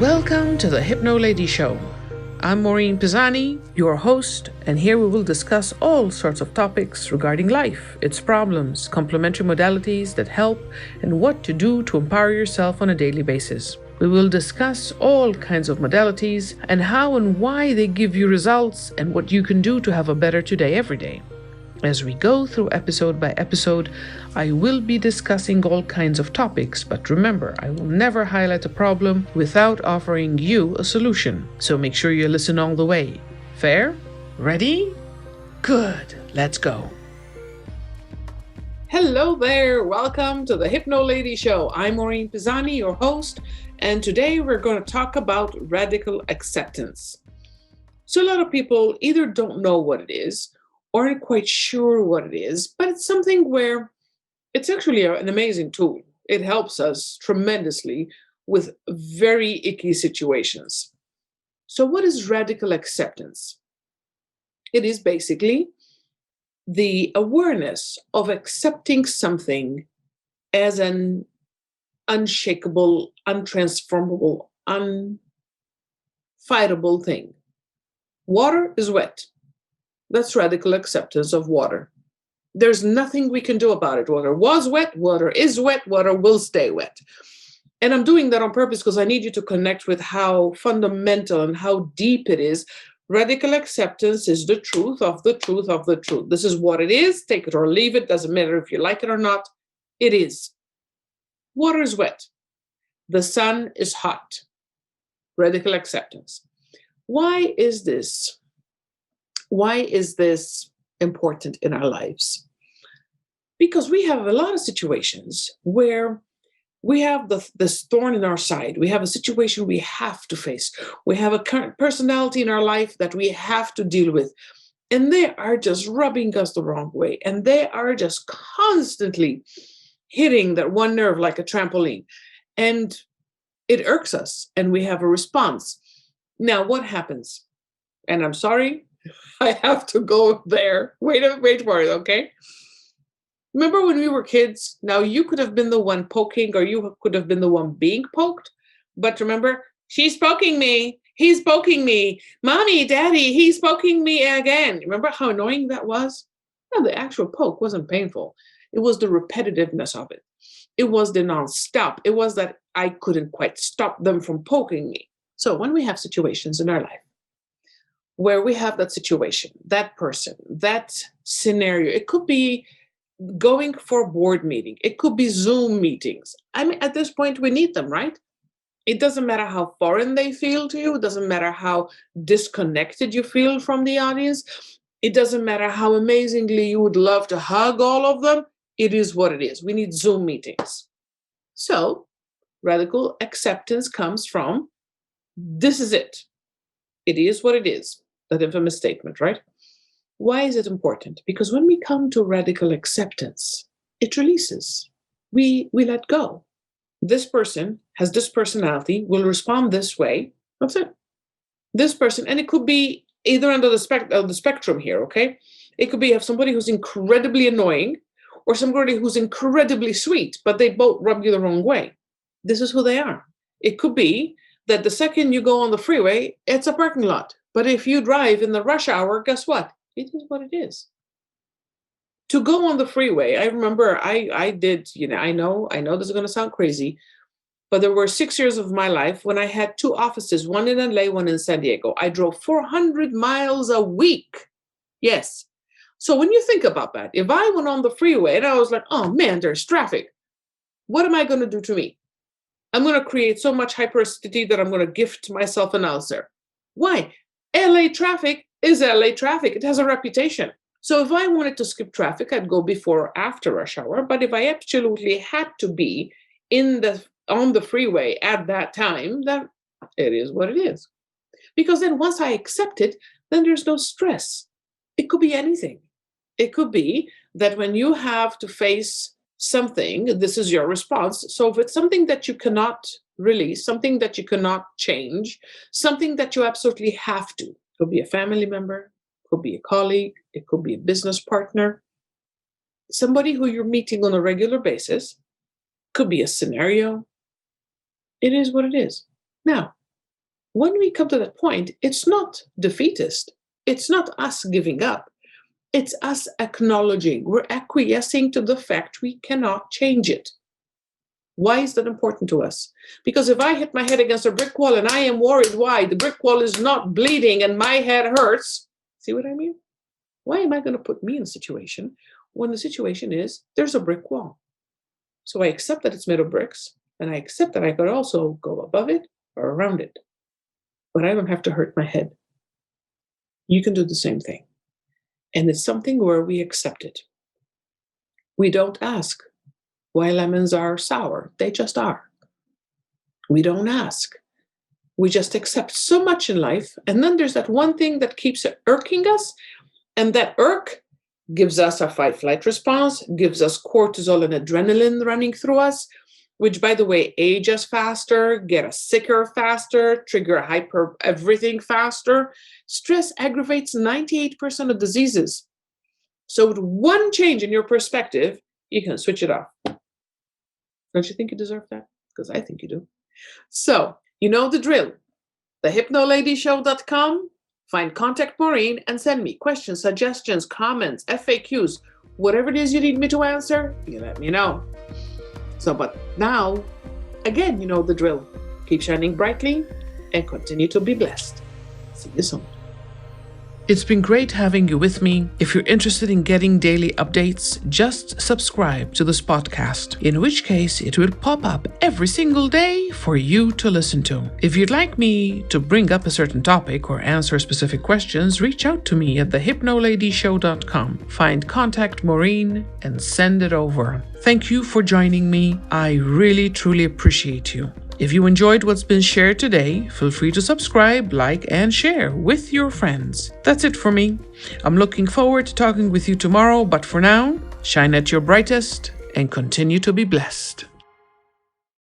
Welcome to the Hypnolady show. I'm Maureen Pisani, your host, and here we will discuss all sorts of topics regarding life, its problems, complementary modalities that help, and what to do to empower yourself on a daily basis. We will discuss all kinds of modalities and how and why they give you results and what you can do to have a better today every day. As we go through episode by episode, I will be discussing all kinds of topics, but remember, I will never highlight a problem without offering you a solution. So make sure you listen all the way. Fair? Ready? Good. Let's go. Hello there. Welcome to the Hypnolady show. I'm Maureen Pisani, your host, and today we're going to talk about radical acceptance. So a lot of people either don't know what it is or aren't quite sure what it is, but it's something where it's actually an amazing tool. It helps us tremendously with very icky situations. So what is radical acceptance? It is basically the awareness of accepting something as an unshakable, untransformable, unfightable thing. Water is wet. That's radical acceptance of water. There's nothing we can do about it. Water was wet, water is wet, water will stay wet. And I'm doing that on purpose because I need you to connect with how fundamental and how deep it is. Radical acceptance is the truth of the truth of the truth. This is what it is. Take it or leave it. Doesn't matter if you like it or not. It is. Water is wet. The sun is hot. Radical acceptance. Why is this? Why is this important in our lives? Because we have a lot of situations where we have this thorn in our side. We have a situation we have to face. We have a current personality in our life that we have to deal with. And they are just rubbing us the wrong way. And they are just constantly hitting that one nerve like a trampoline. And it irks us and we have a response. Now, what happens? And I'm sorry, I have to go there. Wait for it, okay? Remember when we were kids? Now you could have been the one poking or you could have been the one being poked. But remember, she's poking me. He's poking me. Mommy, daddy, he's poking me again. Remember how annoying that was? No, the actual poke wasn't painful. It was the repetitiveness of it. It was the nonstop. It was that I couldn't quite stop them from poking me. So when we have situations in our life, where we have that situation, that person, that scenario. It could be going for a board meeting. It could be Zoom meetings. I mean, at this point, we need them, right? It doesn't matter how foreign they feel to you. It doesn't matter how disconnected you feel from the audience. It doesn't matter how amazingly you would love to hug all of them. It is what it is. We need Zoom meetings. So radical acceptance comes from, this is it. It is what it is. That infamous statement, right? Why is it important? Because when we come to radical acceptance, it releases. We let go. This person has this personality, will respond this way. That's it. This person, and it could be either under the spectrum here, okay? It could be have somebody who's incredibly annoying or somebody who's incredibly sweet, but they both rub you the wrong way. This is who they are. It could be that the second you go on the freeway, it's a parking lot. But if you drive in the rush hour, guess what? It is what it is. To go on the freeway, I remember I did, I know this is going to sound crazy, but there were 6 years of my life when I had two offices, one in LA, one in San Diego. I drove 400 miles a week. Yes. So when you think about that, if I went on the freeway and I was like, oh man, there's traffic, what am I going to do to me? I'm going to create so much hyperactivity that I'm going to gift myself an ulcer. Why? LA traffic is LA traffic. It has a reputation. So if I wanted to skip traffic, I'd go before or after rush hour. But if I absolutely had to be on the freeway at that time, then it is what it is. Because then once I accept it, then there's no stress. It could be anything. It could be that when you have to face something, this is your response. So if it's something that you cannot release, something that you cannot change, something that you absolutely have to, it could be a family member, it could be a colleague, it could be a business partner, somebody who you're meeting on a regular basis, could be a scenario. It is what it is. Now, when we come to that point, it's not defeatist. It's not us giving up. It's us acknowledging, we're acquiescing to the fact we cannot change it. Why is that important to us? Because if I hit my head against a brick wall and I am worried why the brick wall is not bleeding and my head hurts, see what I mean? Why am I going to put me in a situation when the situation is there's a brick wall? So I accept that it's made of bricks, and I accept that I could also go above it or around it, but I don't have to hurt my head. You can do the same thing. And it's something where we accept it. We don't ask why lemons are sour. They just are. We don't ask. We just accept so much in life. And then there's that one thing that keeps irking us. And that irk gives us a fight-flight response, gives us cortisol and adrenaline running through us, which, by the way, age us faster, get us sicker faster, trigger hyper everything faster. Stress aggravates 98% of diseases. So with one change in your perspective, you can switch it off. Don't you think you deserve that? Because I think you do. So, you know the drill. thehypnoladyshow.com. Find Contact Maureen and send me questions, suggestions, comments, FAQs, whatever it is you need me to answer, you let me know. So, but now, again, you know the drill. Keep shining brightly and continue to be blessed. See you soon. It's been great having you with me. If you're interested in getting daily updates, just subscribe to this podcast, in which case it will pop up every single day for you to listen to. If you'd like me to bring up a certain topic or answer specific questions, reach out to me at thehypnoladyshow.com. Find Contact Maureen and send it over. Thank you for joining me. I really, truly appreciate you. If you enjoyed what's been shared today, feel free to subscribe, like, and share with your friends. That's it for me. I'm looking forward to talking with you tomorrow, but for now, shine at your brightest and continue to be blessed.